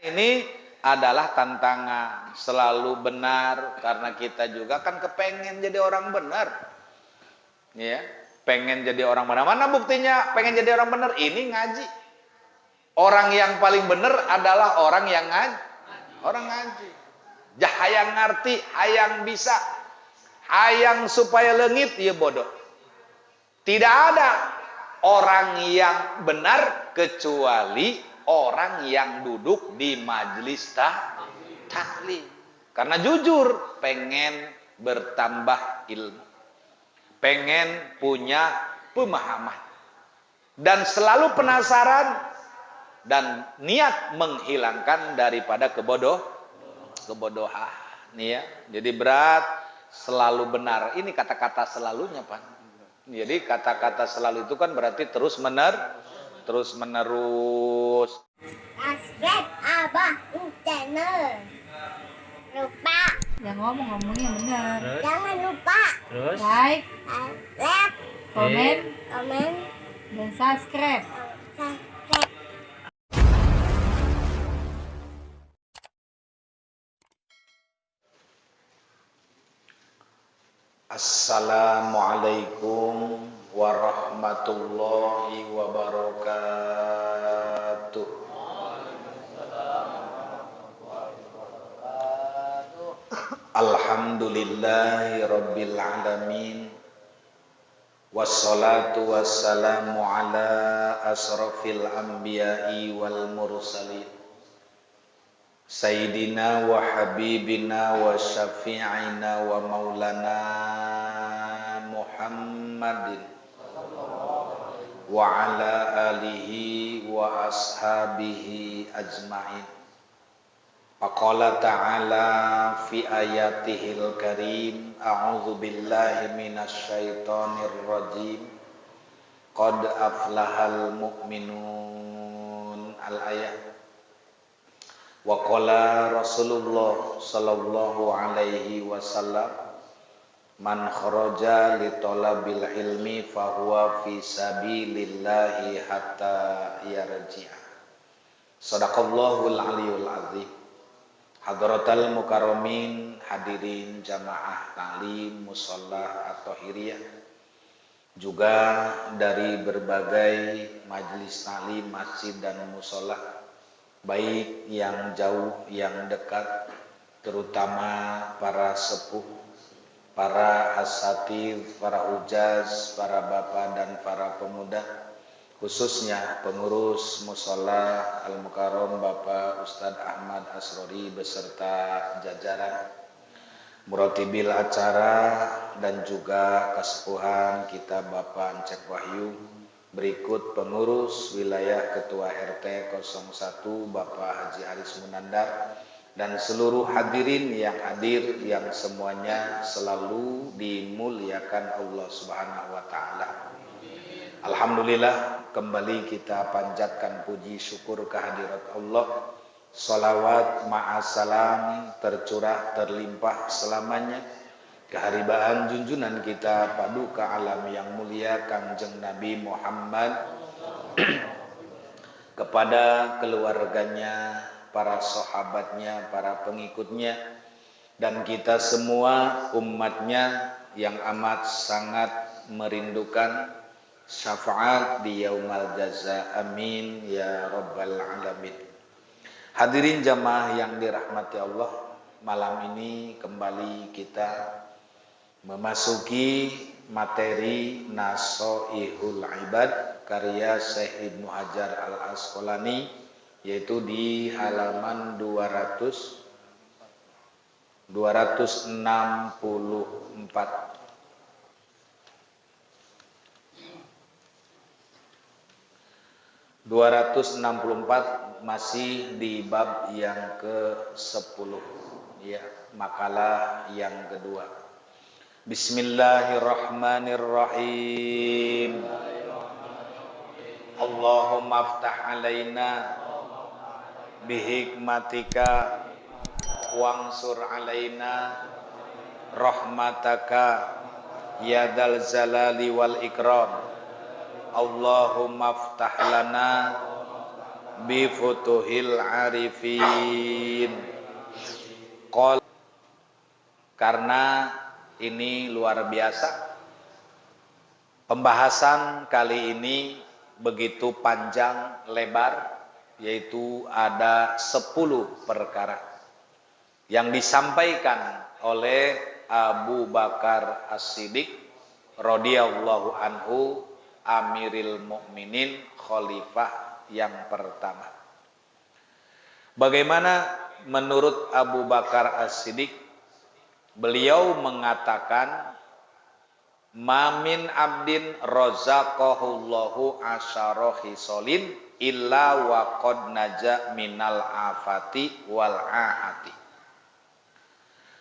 Ini adalah tantangan, selalu benar, karena kita juga kan kepengen jadi orang benar. Ya, pengen jadi orang benar. Mana buktinya pengen jadi orang benar? Ini ngaji. Orang yang paling benar adalah orang yang ngaji. Orang ngaji. Hayang ngerti, hayang bisa, hayang supaya leungit, ya bodoh. Tidak ada orang yang benar kecuali orang yang duduk di majelis taklim. Karena jujur pengen bertambah ilmu, pengen punya pemahaman, dan selalu penasaran dan niat menghilangkan daripada kebodohan. Nih ya, jadi berat selalu benar. Ini kata-kata selalunya, Pak. Jadi kata-kata selalu itu kan berarti terus menerus. Subscribe Abah channel. Lupa. Yang ngomongnya benar. Jangan lupa. Terus Like, komen, komen, dan subscribe. subscribe. Assalamualaikum warahmatullahi wabarakatuh. Alhamdulillahi rabbil alamin. Wassalatu wassalamu ala asrafil anbiya'i wal mursalin, Sayyidina wa habibina wa syafi'ina wa maulana Muhammadin wa ala alihi wa ashabihi ajma'in. Faqala ta'ala fi ayatihil karim, a'udzu billahi minasy syaithanir rajim. Qad aflahal mu'minun. Al-ayat. Wa qala Rasulullah sallallahu alaihi wasallam, man kharaja li talabil ilmi fahuwa fi sabilillahi hatta yarji'a. Shadaqallahul aliyul azim. Hadratal mukarramin, hadirin jamaah taklim musholah at-thahiriyah, juga dari berbagai majelis taklim, masjid dan musholah, baik yang jauh yang dekat, terutama para sepuh, para asatidz, para ujaz, para bapak dan para pemuda, khususnya pengurus musholah Al-Mukarram Bapak Ustadz Ahmad Asrori beserta jajaran, muratibil acara, dan juga kesepuhan kita Bapak Encek Wahyu. Berikut pengurus wilayah Ketua RT 01 Bapak Haji Aris Munandar, dan seluruh hadirin yang hadir yang semuanya selalu dimuliakan Allah Subhanahu wa taala. Alhamdulillah, kembali kita panjatkan puji syukur kehadirat Allah. Salawat ma'asalam tercurah terlimpah selamanya keharibaan junjunan kita paduka alam yang mulia Kangjeng Nabi Muhammad kepada keluarganya, para sahabatnya, para pengikutnya, dan kita semua umatnya yang amat sangat merindukan syafaat di yaumal jaza. Amin ya rabbal alamin. Hadirin jamaah yang dirahmati Allah, malam ini kembali kita memasuki materi Nasoihul Ibad karya Syekh Ibnu Hajar Al-Asqalani, yaitu di halaman 264. 264 masih di bab yang ke-10, ya, makalah yang kedua. Bismillahirrahmanirrahim. Allahumma aftah alaina bihikmatika wansur alaina rahmataka ya dzal jalali wal ikram. Allahumma aftah lana bi futuhil arifin. Karena ini luar biasa, pembahasan kali ini begitu panjang lebar, yaitu ada 10 perkara yang disampaikan oleh Abu Bakar As-Siddiq radhiyallahu anhu, Amiril Mukminin, khalifah yang pertama. Bagaimana menurut Abu Bakar As-Siddiq? Beliau mengatakan, "Mamin abdin razaqahullahu asyara khisolin illa wa qad naja minal afati wal aati."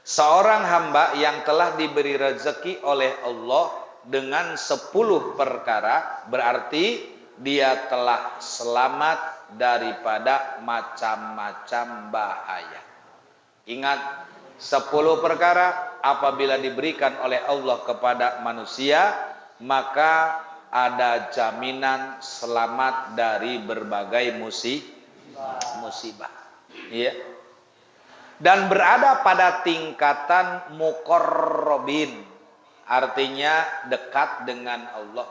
Seorang hamba yang telah diberi rezeki oleh Allah dengan 10 perkara, berarti dia telah selamat daripada macam-macam bahaya. Ingat, 10 perkara apabila diberikan oleh Allah kepada manusia, maka ada jaminan selamat dari berbagai musibah. Ya. Dan berada pada tingkatan muqarrabin, artinya dekat dengan Allah.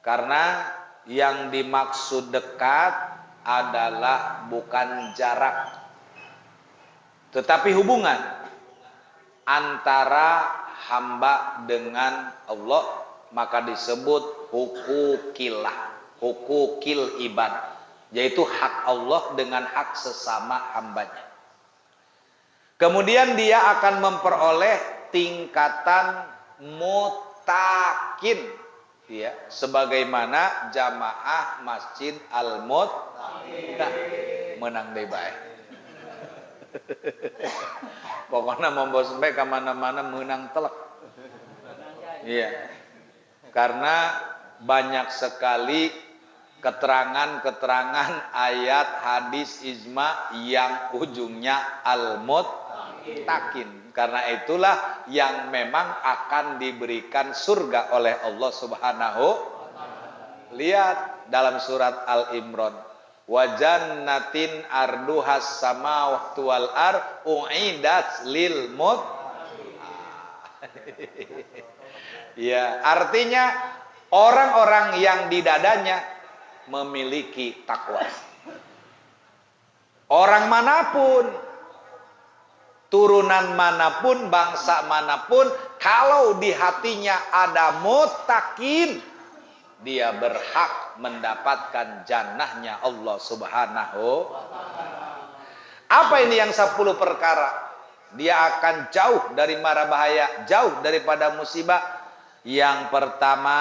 Karena yang dimaksud dekat adalah bukan jarak, tetapi hubungan antara hamba dengan Allah, maka disebut hukukil ibad, yaitu hak Allah dengan hak sesama hambanya. Kemudian dia akan memperoleh tingkatan mutakin, ya, sebagaimana jamaah Masjid Al-Muttaqin. Menang deh baik. Pokoknya membos sampai ke mana-mana menang telak. Iya. Karena banyak sekali keterangan-keterangan ayat, hadis, ijma yang ujungnya al-muttaqin. Karena itulah yang memang akan diberikan surga oleh Allah Subhanahu. Lihat dalam surat Al-Imran, wa jannatin arduhas samawati wal ard u'idat lil ya, artinya orang-orang yang di dadanya memiliki takwa. Orang manapun, turunan manapun, bangsa manapun, kalau di hatinya ada muttaqin, dia berhak mendapatkan jannahnya Allah Subhanahu. Apa ini yang 10 perkara? Dia akan jauh dari mara bahaya, jauh daripada musibah. Yang pertama,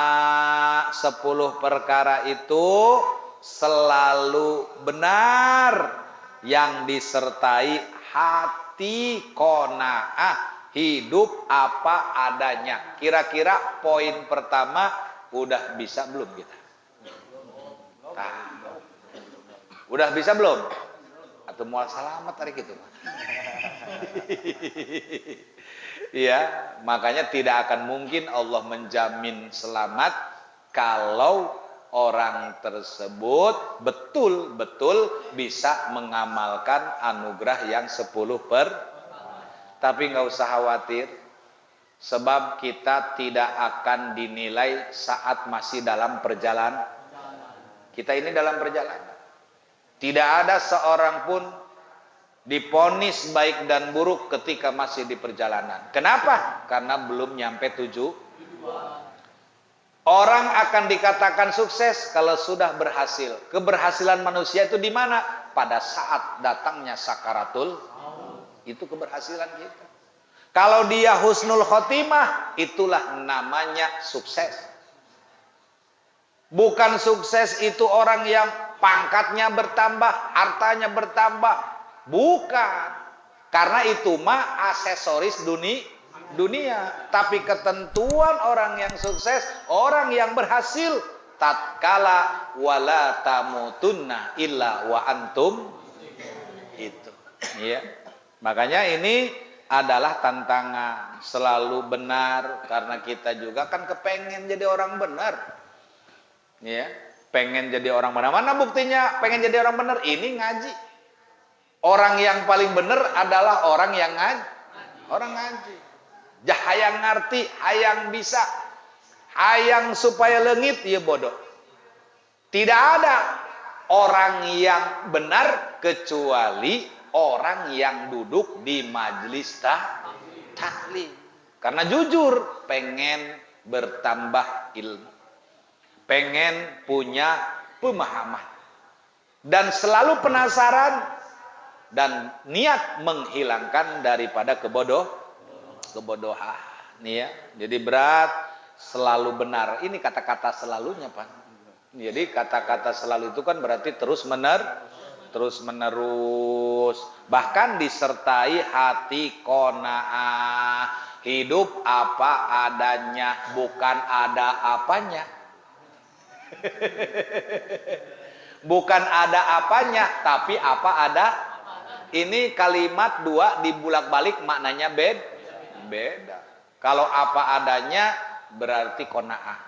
10 perkara itu selalu benar, yang disertai hati qanaah, hidup apa adanya. Kira-kira poin pertama udah bisa belum kita? Nah, udah bisa belum? Atau mual selamat tarik itu? Ya, makanya tidak akan mungkin Allah menjamin selamat kalau orang tersebut betul-betul bisa mengamalkan anugerah yang 10 per. Tapi nggak usah khawatir, sebab kita tidak akan dinilai saat masih dalam perjalanan. Kita ini dalam perjalanan. Tidak ada seorang pun diponis baik dan buruk ketika masih di perjalanan. Kenapa? Karena belum nyampe tujuan. Orang akan dikatakan sukses kalau sudah berhasil. Keberhasilan manusia itu di mana? Pada saat datangnya sakaratul, itu keberhasilan kita. Kalau dia husnul khotimah, itulah namanya sukses. Bukan sukses itu orang yang pangkatnya bertambah, hartanya bertambah. Bukan. Karena itu mah aksesoris dunia. Tapi ketentuan orang yang sukses, orang yang berhasil, tatkala wala tamutunna illa wa antum, itu. Ya. Makanya ini adalah tantangan, selalu benar, karena kita juga kan kepengen jadi orang benar. Ya. pengen jadi orang benar. Mana buktinya pengen jadi orang benar? Ini ngaji. Orang yang paling benar adalah orang yang ngaji. Orang ngaji. Hayang ngerti, hayang bisa, hayang supaya leungit, ieu bodoh. Tidak ada orang yang benar kecuali orang yang duduk di majelis taklim. Karena jujur pengen bertambah ilmu, pengen punya pemahaman, dan selalu penasaran dan niat menghilangkan daripada kebodohan. Nih ya, jadi berat selalu benar. Ini kata-kata selalunya, Pak. Jadi kata-kata selalu itu kan berarti terus menerus, bahkan disertai hati qanaah, hidup apa adanya, bukan ada apanya. Bukan ada apanya, tapi apa ada. Ini kalimat dua dibulak-balik maknanya beda. Kalau apa adanya berarti qanaah.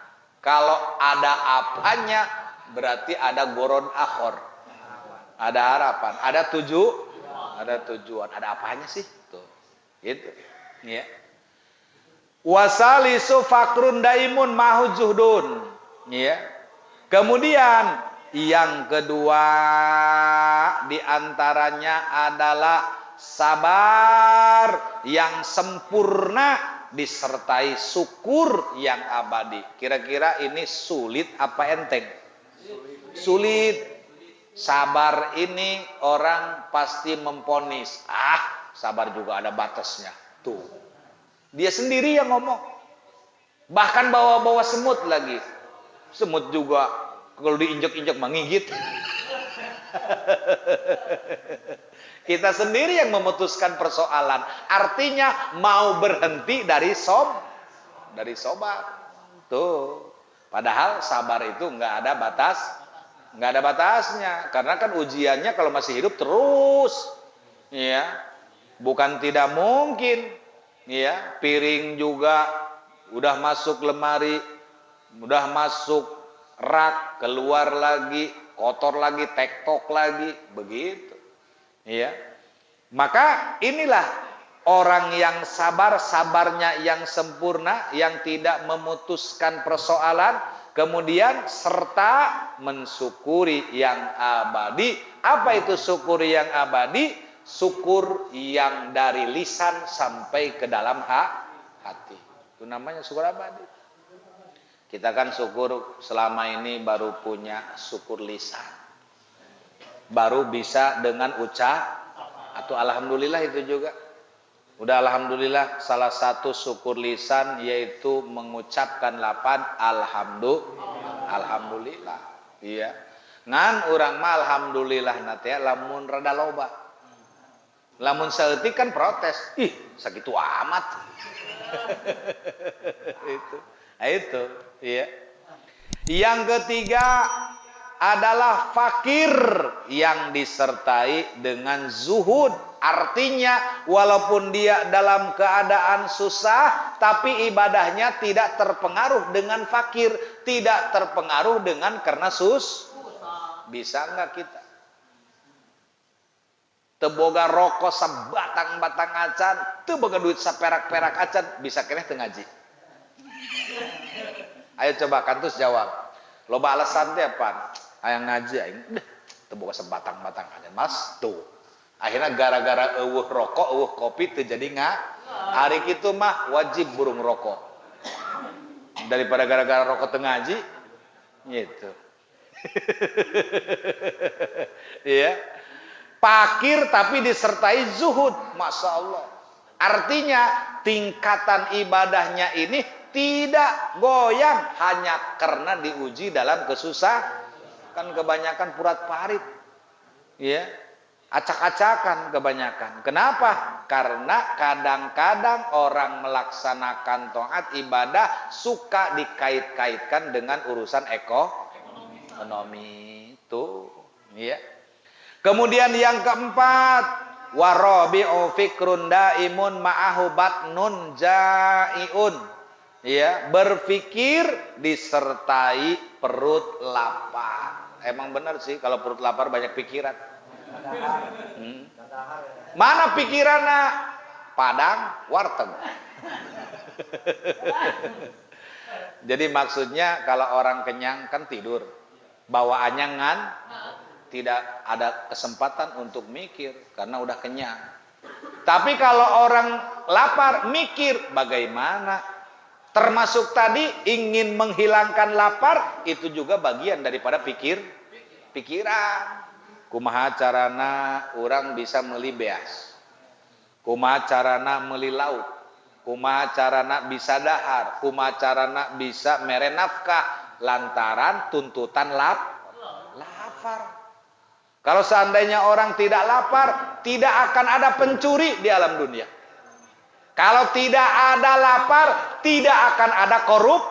Kalau ada apanya berarti ada goron akhor. Ada harapan, ada tujuan, ada apanya sih? Tuh. Gitu. Ya. Wasalisu fakrun daimun mahujuhdun. Ya. Kemudian yang kedua diantaranya adalah sabar yang sempurna disertai syukur yang abadi. Kira-kira ini sulit apa enteng? Sulit. Sabar ini orang pasti memponis. Sabar juga ada batasnya. Tuh. Dia sendiri yang ngomong. Bahkan bawa-bawa semut lagi. Semut juga kalau diinjak-injak menggigit. Kita sendiri yang memutuskan persoalan. Artinya mau berhenti dari sobar. Tuh. Padahal sabar itu nggak ada batasnya. Karena kan ujiannya kalau masih hidup terus. Ya. Bukan tidak mungkin. Ya, piring juga udah masuk lemari, udah masuk rak, keluar lagi, kotor lagi, tektok lagi, begitu. Ya. Maka inilah orang yang sabar, sabarnya yang sempurna, yang tidak memutuskan persoalan, kemudian serta mensyukuri yang abadi. Apa itu syukuri yang abadi? Syukur yang dari lisan sampai ke dalam hati. Itu namanya syukur abadi. Kita kan syukur selama ini baru punya syukur lisan. Baru bisa dengan ucap atau alhamdulillah itu juga. Udah alhamdulillah, salah satu syukur lisan yaitu mengucapkan lapan alhamdulillah. Iya. Ngan urang mah alhamdulillah na teh lamun rada loba. Lamun saeutik kan protes. Ih, sakitu amat. Itu, iya. Yang ketiga adalah fakir yang disertai dengan zuhud. Artinya walaupun dia dalam keadaan susah, tapi ibadahnya tidak terpengaruh dengan fakir, tidak terpengaruh dengan karena Bisa enggak kita? Teboga rokok sabatang-batang acan, teboga duit saperak-perak acan, bisa keneh teu ngaji. Ayo coba kantus jawab. Loba alasan teh apa? Aya ngaji aing, teboga sabatang-batang acan, Mas tuh. Akhirnya gara-gara eueuh rokok, eueuh kopi teu jadi hari kitu mah wajib burung rokok. Daripada gara-gara rokok teu ngaji, gitu. Iya. Fakir tapi disertai zuhud, Masya Allah. Artinya tingkatan ibadahnya ini tidak goyang hanya karena diuji dalam kesusahan. Kan kebanyakan purat parit, ya, acak-acakan kebanyakan. Kenapa? Karena kadang-kadang orang melaksanakan taat ibadah suka dikait-kaitkan dengan urusan ekonomi itu, ya. Kemudian yang keempat, warabi'u fikrun daimun ma'ahu batnun ja'iun. Ya, berpikir disertai perut lapar. Emang benar sih kalau perut lapar banyak pikiran. Mana pikirannya? Padang, warteg. Jadi maksudnya kalau orang kenyang kan tidur. Bawaannya tidak ada kesempatan untuk mikir karena udah kenyang. Tapi kalau orang lapar mikir bagaimana? Termasuk tadi ingin menghilangkan lapar itu juga bagian daripada pikiran. Kumaha carana orang bisa meuli beas. Kumaha carana meuli lauk. Kumaha carana bisa dahar. Kumaha carana bisa mere nafkah lantaran tuntutan lapar. Kalau seandainya orang tidak lapar, tidak akan ada pencuri di alam dunia. Kalau tidak ada lapar, tidak akan ada korup.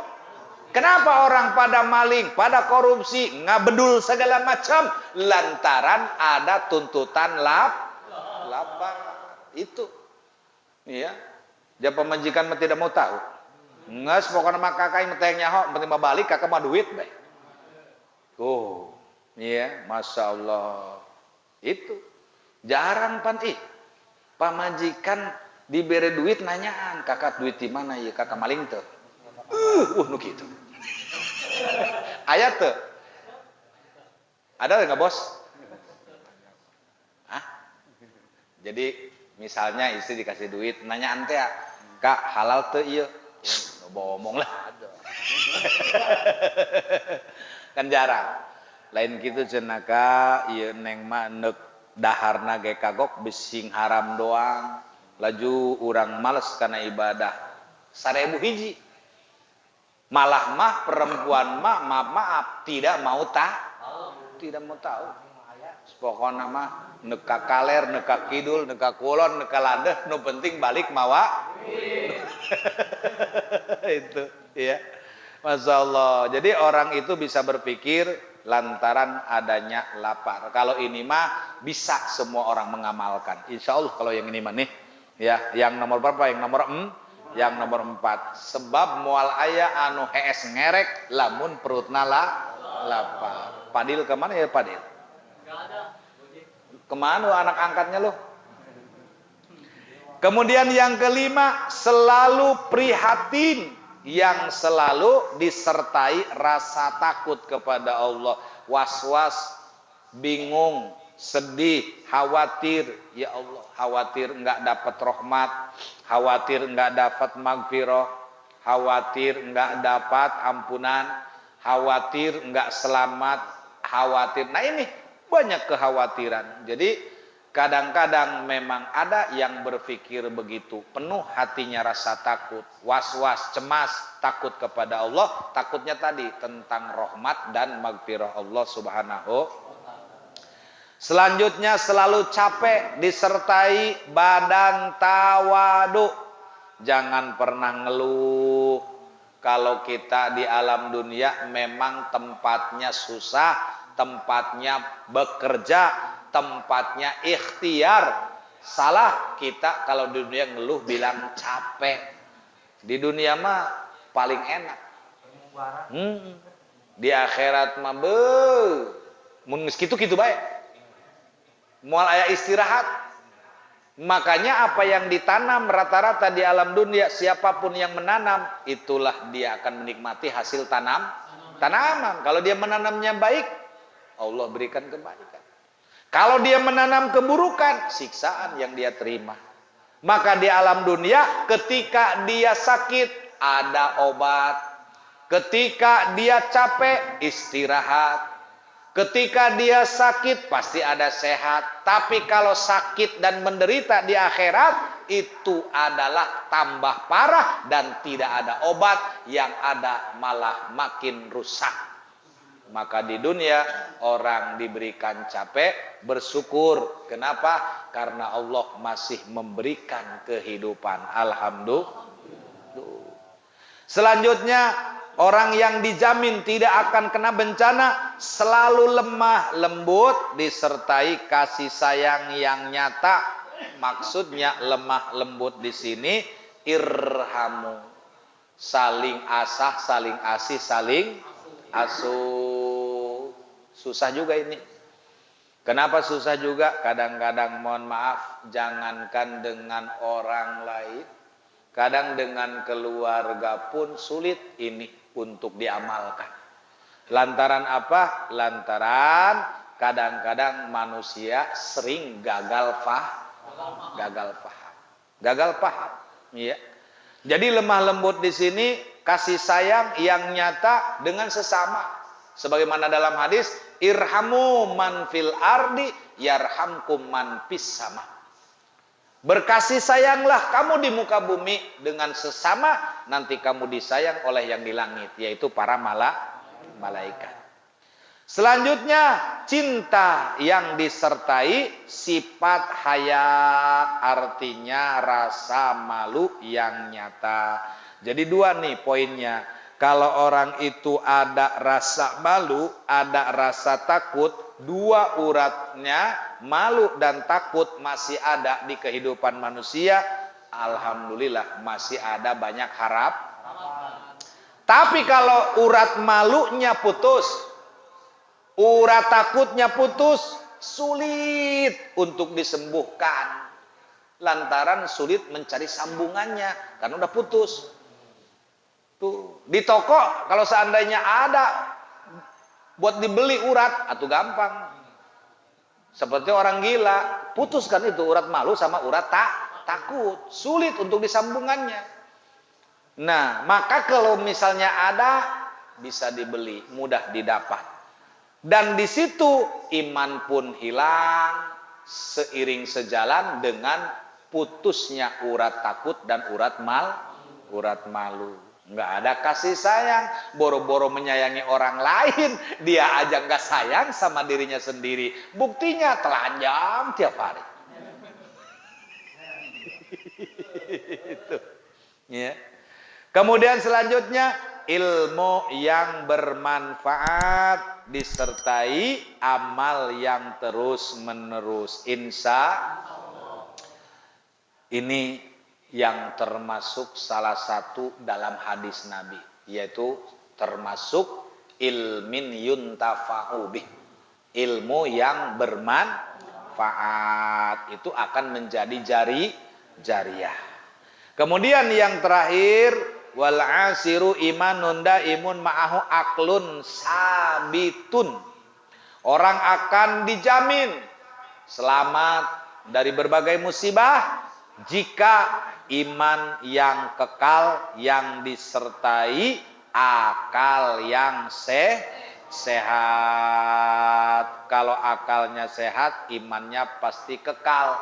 Kenapa orang pada maling, pada korupsi, ngabedul segala macam? Lantaran ada tuntutan lapar. Itu. Iya. Jangan pemajikan tidak mau tahu. Nges pokoknya mah kakak yang tanya ho, penting balik kakak mah duit baik. Oh, iya, masya Allah. Itu jarang pamajikan diberi duit nanyaan kakak duit di mana ya kakak maling tuh. Nu gitu. Ayat tuh. Ada nggak bos? Hah? Jadi misalnya istri dikasih duit, nanya ante ya, kak halal tuh iya. Ngomong lah. Kan jarang. Lain gitu cenaka, iya neng mah nek daharna ge kagok besing haram doang. Laju urang males karena ibadah 1000 hiji. Malah mah perempuan mah maaf tidak mau tahu. Pokoknya mah neka kaler, neka kidul, neka kulon, neka ladeh, nu penting balik mawa. Itu, ya. Masya Allah. Jadi orang itu bisa berpikir lantaran adanya lapar. Kalau ini mah bisa semua orang mengamalkan. Insya Allah kalau yang ini mah nih, ya, yang nomor berapa? Yang nomor 4. Sebab mual aya anu hees ngerek lamun perutna lapar. Padil kemana ya Padil? Kemana anak angkatnya lo? Kemudian yang kelima, selalu prihatin yang selalu disertai rasa takut kepada Allah. Was-was, bingung, sedih, khawatir. Ya Allah, khawatir enggak dapat rahmat, khawatir enggak dapat magfirah, khawatir enggak dapat ampunan, khawatir enggak selamat, khawatir. Nah ini banyak kekhawatiran. Jadi kadang-kadang memang ada yang berpikir begitu, penuh hatinya rasa takut, was-was, cemas, takut kepada Allah. Takutnya tadi tentang rahmat dan magfirah Allah Subhanahu. Selanjutnya selalu capek disertai badan tawadu. Jangan pernah ngeluh. Kalau kita di alam dunia memang tempatnya susah, tempatnya bekerja, tempatnya ikhtiar. Salah kita kalau di dunia ngeluh bilang capek. Di dunia mah paling enak. Di akhirat mah mun geus kitu-kitu bae. Moal aya istirahat. Makanya apa yang ditanam rata-rata di alam dunia, siapapun yang menanam, itulah dia akan menikmati hasil tanaman. Kalau dia menanamnya baik, Allah berikan kebaikan. Kalau dia menanam keburukan, siksaan yang dia terima. Maka di alam dunia ketika dia sakit ada obat. Ketika dia capek istirahat. Ketika dia sakit pasti ada sehat. Tapi kalau sakit dan menderita di akhirat itu adalah tambah parah dan tidak ada obat, yang ada malah makin rusak. Maka di dunia orang diberikan capek, bersyukur. Kenapa? Karena Allah masih memberikan kehidupan. Alhamdulillah. Selanjutnya, orang yang dijamin tidak akan kena bencana selalu lemah lembut disertai kasih sayang yang nyata. Maksudnya lemah lembut di sini irhamu, saling asah, saling asih, saling asuh. Susah juga ini. Kenapa susah juga? Kadang-kadang mohon maaf, jangankan dengan orang lain, kadang dengan keluarga pun sulit ini untuk diamalkan. Lantaran apa? Lantaran kadang-kadang manusia sering gagal paham. Ya. Jadi lemah lembut di sini kasih sayang yang nyata dengan sesama. Sebagaimana dalam hadis, irhamu man fil ardi yarhamkum man fis sama. Berkasih sayanglah kamu di muka bumi dengan sesama, nanti kamu disayang oleh yang di langit, yaitu para malaikat. Selanjutnya, cinta yang disertai sifat haya, artinya rasa malu yang nyata. Jadi dua nih poinnya. Kalau orang itu ada rasa malu, ada rasa takut, dua uratnya, malu dan takut masih ada di kehidupan manusia, alhamdulillah masih ada banyak harap. Tapi kalau urat malunya putus, urat takutnya putus, sulit untuk disembuhkan. Lantaran sulit mencari sambungannya, karena udah putus. Tuh, di toko kalau seandainya ada buat dibeli urat, atau gampang. Seperti orang gila, putuskan itu urat malu sama urat takut, sulit untuk disambungannya. Nah, maka kalau misalnya ada, bisa dibeli, mudah didapat. Dan di situ iman pun hilang seiring sejalan dengan putusnya urat takut dan urat malu. Nggak ada kasih sayang, boro-boro menyayangi orang lain, dia aja nggak sayang sama dirinya sendiri. Buktinya telanjang tiap hari. Itu. Ya. Kemudian selanjutnya, ilmu yang bermanfaat disertai amal yang terus menerus. Insya ini yang termasuk salah satu dalam hadis Nabi, yaitu termasuk ilmin yuntafa'u bih, ilmu yang bermanfaat itu akan menjadi jariyah. Kemudian yang terakhir, wal asiru imanun daimun ma'ahu aklun sabitun, orang akan dijamin selamat dari berbagai musibah jika iman yang kekal yang disertai akal yang sehat. Kalau akalnya sehat, imannya pasti kekal.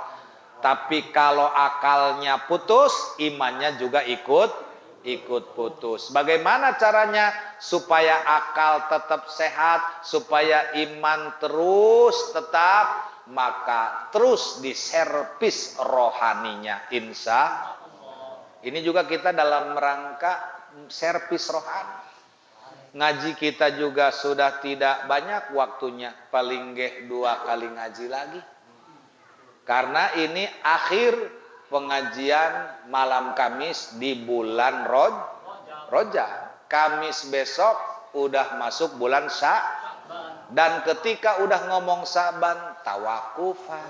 Tapi kalau akalnya putus, imannya juga ikut putus. Bagaimana caranya supaya akal tetap sehat, supaya iman terus tetap? Maka terus diservis rohaninya, insya. Ini juga kita dalam rangka servis rohani. Ngaji kita juga sudah tidak banyak waktunya, paling nggih 2 kali ngaji lagi. Karena ini akhir pengajian malam Kamis di bulan Rajab. Kamis besok udah masuk bulan dan ketika udah ngomong Saban, tawakufan.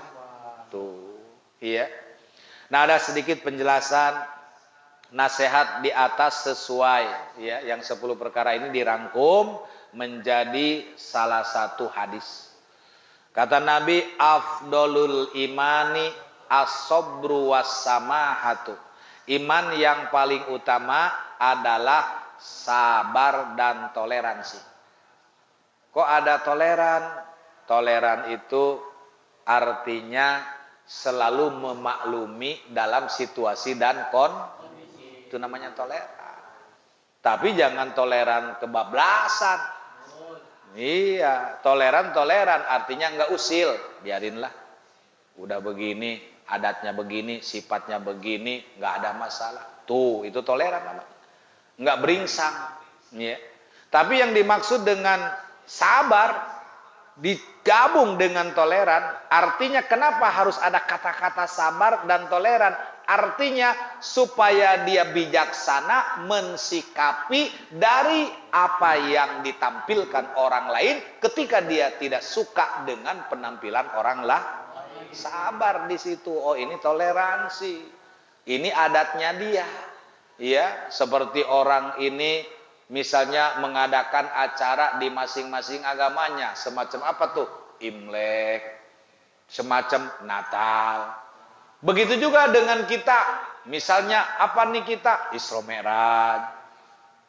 Tuh, iya. Nah, ada sedikit penjelasan nasihat di atas sesuai, ya, yang 10 perkara ini dirangkum menjadi salah satu hadis. Kata Nabi, afdolul imani as-sabru was-samahatu. Iman yang paling utama adalah sabar dan toleransi. Kok ada toleran? Toleran itu artinya selalu memaklumi dalam situasi dan kondisi. Itu namanya toleran. Tapi jangan toleran kebablasan. Iya, toleran artinya nggak usil, biarinlah. Udah begini, adatnya begini, sifatnya begini, nggak ada masalah. Tuh, itu toleran namanya. Nggak beringsang. Ya. Tapi yang dimaksud dengan sabar digabung dengan toleran, artinya kenapa harus ada kata-kata sabar dan toleran? Artinya supaya dia bijaksana mensikapi dari apa yang ditampilkan orang lain ketika dia tidak suka dengan penampilan orang lah. Sabar di situ. Oh, ini toleransi. Ini adatnya dia. Ya, seperti orang ini misalnya mengadakan acara di masing-masing agamanya, semacam apa tuh? Imlek, semacam Natal. Begitu juga dengan kita, misalnya apa nih kita? Isra Mi'raj,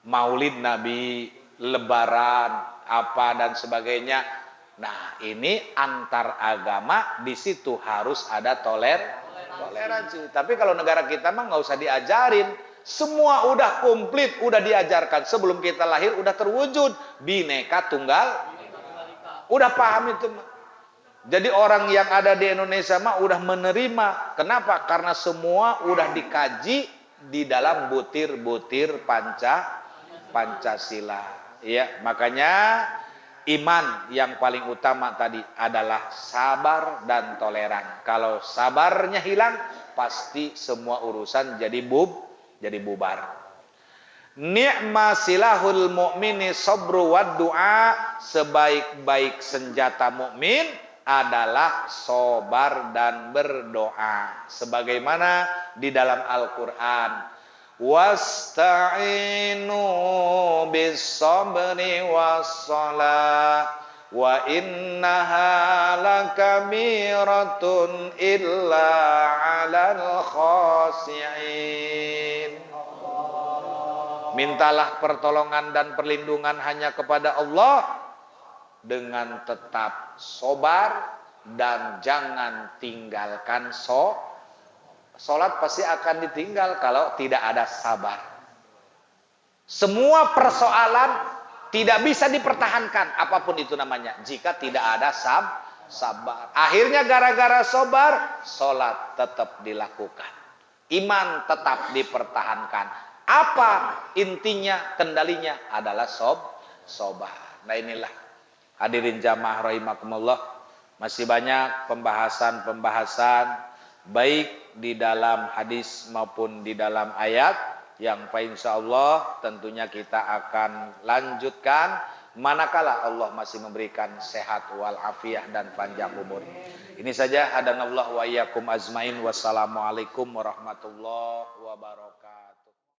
Maulid Nabi, Lebaran, apa dan sebagainya. Nah, ini antar agama di situ harus ada toleransi. Tapi kalau negara kita mah nggak usah diajarin, semua udah komplit, udah diajarkan sebelum kita lahir, udah terwujud Bhinneka Tunggal. Udah paham itu mah. Jadi orang yang ada di Indonesia mah udah menerima. Kenapa? Karena semua udah dikaji di dalam butir-butir Pancasila. Ya, makanya iman yang paling utama tadi adalah sabar dan toleran. Kalau sabarnya hilang, pasti semua urusan jadi bubar. Ni'ma silahul mu'mini sabru wad du'a. Sebaik-baik senjata mukmin adalah sabar dan berdoa. Sebagaimana di dalam Al-Qur'an, wasta'inu bis sabri was shalah wa innaha lakabiratun illa 'alal khashi'in. Mintalah pertolongan dan perlindungan hanya kepada Allah dengan tetap sabar dan jangan tinggalkan sholat. Pasti akan ditinggal kalau tidak ada sabar. Semua persoalan tidak bisa dipertahankan apapun itu namanya jika tidak ada sabar. Akhirnya gara-gara sabar, sholat tetap dilakukan, iman tetap dipertahankan. Apa intinya, kendalinya adalah sabar. Nah, inilah hadirin jamaah rahimakumullah, masih banyak pembahasan baik di dalam hadis maupun di dalam ayat yang insyaallah tentunya kita akan lanjutkan manakala Allah masih memberikan sehat wal afiah dan panjang umur. Ini saja, hadanallahu wa iyyakum ajmain. Wassalamualaikum warahmatullahi wabarakatuh.